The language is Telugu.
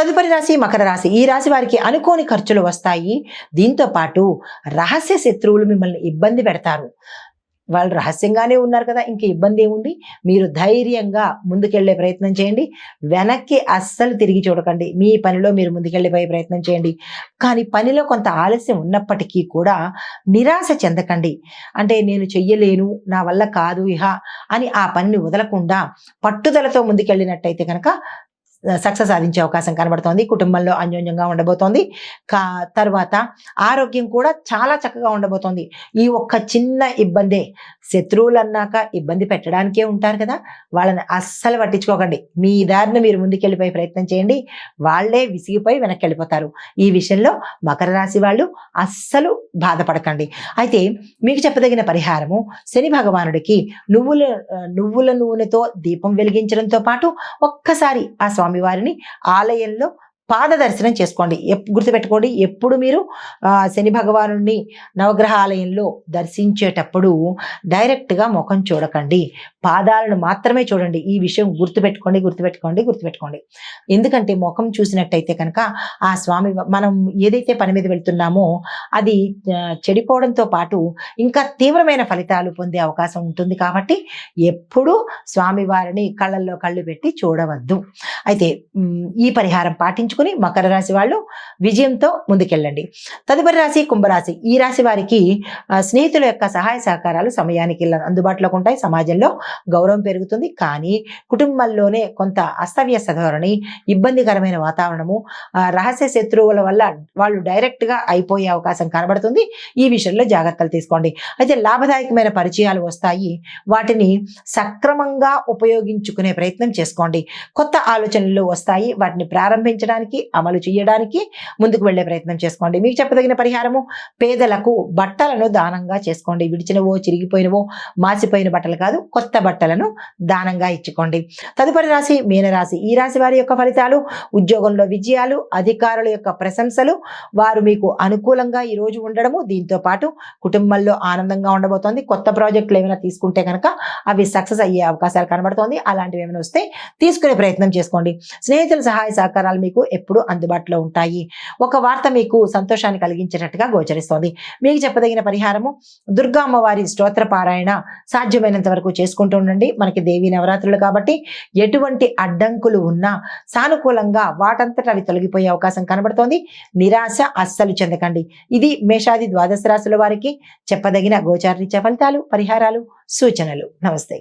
తదుపరి రాశి మకర రాశి. ఈ రాశి వారికి అనుకోని ఖర్చులు వస్తాయి. దీంతో పాటు రహస్య శత్రువులు మిమ్మల్ని ఇబ్బంది పెడతారు. వాళ్ళు రహస్యంగానే ఉన్నారు కదా, ఇంక ఇబ్బంది ఏముంది. మీరు ధైర్యంగా ముందుకెళ్లే ప్రయత్నం చేయండి. వెనక్కి అస్సలు తిరిగి చూడకండి. మీ పనిలో మీరు ముందుకెళ్ళిపోయే ప్రయత్నం చేయండి. కానీ పనిలో కొంత ఆలస్యం ఉన్నప్పటికీ కూడా నిరాశ చెందకండి. అంటే నేను చెయ్యలేను, నా వల్ల కాదు ఇహ అని ఆ పనిని వదలకుండా పట్టుదలతో ముందుకెళ్ళినట్టయితే కనుక సక్సెస్ సాధించే అవకాశం కనబడుతోంది. కుటుంబంలో అన్యోన్యంగా ఉండబోతోంది. తర్వాత ఆరోగ్యం కూడా చాలా చక్కగా ఉండబోతోంది. ఈ ఒక్క చిన్న ఇబ్బందే, శత్రువులు అన్నాక ఇబ్బంది పెట్టడానికే ఉంటారు కదా, వాళ్ళని అస్సలు పట్టించుకోకండి. మీ దారిన మీరు ముందుకెళ్ళిపోయే ప్రయత్నం చేయండి. వాళ్ళే విసిగిపోయి వెనక్కి వెళ్ళిపోతారు. ఈ విషయంలో మకర రాశి వాళ్ళు అస్సలు బాధపడకండి. అయితే మీకు చెప్పదగిన పరిహారము, శని భగవానుడికి నువ్వుల నూనెతో దీపం వెలిగించడంతో పాటు ఒక్కసారి ఆ స్వామివారిని ఆలయంలో పాద దర్శనం చేసుకోండి. గుర్తుపెట్టుకోండి, ఎప్పుడు మీరు శని భగవాను నవగ్రహ ఆలయంలో దర్శించేటప్పుడు డైరెక్ట్గా ముఖం చూడకండి, పాదాలను మాత్రమే చూడండి. ఈ విషయం గుర్తుపెట్టుకోండి. ఎందుకంటే ముఖం చూసినట్టయితే కనుక ఆ స్వామి, మనం ఏదైతే పని మీద వెళ్తున్నామో అది చెడిపోవడంతో పాటు ఇంకా తీవ్రమైన ఫలితాలు పొందే అవకాశం ఉంటుంది. కాబట్టి ఎప్పుడూ స్వామివారిని కళ్ళల్లో కళ్ళు పెట్టి చూడవద్దు. అయితే ఈ పరిహారం పాటించుకుని మకర రాశి వాళ్ళు విజయంతో ముందుకెళ్ళండి. తదుపరి రాశి కుంభరాశి. ఈ రాశి వారికి స్నేహితుల యొక్క సహాయ సహకారాలు సమయానికి అందుబాటులోకి ఉంటాయి. సమాజంలో గౌరవం పెరుగుతుంది. కానీ కుటుంబంలోనే కొంత అస్తవ్యస్త ధోరణి, ఇబ్బందికరమైన వాతావరణము, రహస్య శత్రువుల వల్ల వాళ్ళు డైరెక్ట్గా అయిపోయే అవకాశం కనబడుతుంది. ఈ విషయంలో జాగ్రత్తలు తీసుకోండి. అయితే లాభదాయకమైన పరిచయాలు వస్తాయి. వాటిని సక్రమంగా ఉపయోగించుకునే ప్రయత్నం చేసుకోండి. కొత్త ఆలోచనలు వస్తాయి. వాటిని ప్రారంభించడానికి, అమలు చేయడానికి ముందుకు వెళ్లే ప్రయత్నం చేసుకోండి. మీకు చెప్పదగిన పరిహారము, పేదలకు బట్టలను దానంగా చేసుకోండి. విడిచినవో, చిరిగిపోయినవో, మాసిపోయిన బట్టలు కాదు, కొత్త బట్టలను దానంగా ఇచ్చుకోండి. తదుపరి రాశి మీనరాశి. ఈ రాశి వారి యొక్క ఫలితాలు, ఉద్యోగంలో విజయాలు, అధికారుల యొక్క ప్రశంసలు, వారు మీకు అనుకూలంగా ఈరోజు ఉండడము, దీంతో పాటు కుటుంబంలో ఆనందంగా ఉండబోతోంది. కొత్త ప్రాజెక్టులు ఏమైనా తీసుకుంటే కనుక అవి సక్సెస్ అయ్యే అవకాశాలు కనబడుతోంది. అలాంటివి ఏమైనా వస్తే తీసుకునే ప్రయత్నం చేసుకోండి. స్నేహితుల సహాయ సహకారాలు మీకు ఎప్పుడు అందుబాటులో ఉంటాయి. ఒక వార్త మీకు సంతోషాన్ని కలిగించేటట్టుగా గోచరిస్తోంది. మీకు చెప్పదగిన పరిహారము, దుర్గా అమ్మవారి స్తోత్ర పారాయణ సాధ్యమైనంత వరకు చేసుకుంటూ ఉండండి. మనకి దేవీ నవరాత్రులు కాబట్టి ఎటువంటి అడ్డంకులు ఉన్నా సానుకూలంగా వాటంతట అవి తొలగిపోయే అవకాశం కనబడుతోంది. నిరాశ అస్సలు చెందకండి. ఇది మేషాది ద్వాదశ రాశుల వారికి చెప్పదగిన గోచారరీత్యా ఫలితాలు, పరిహారాలు, సూచనలు. నమస్తే.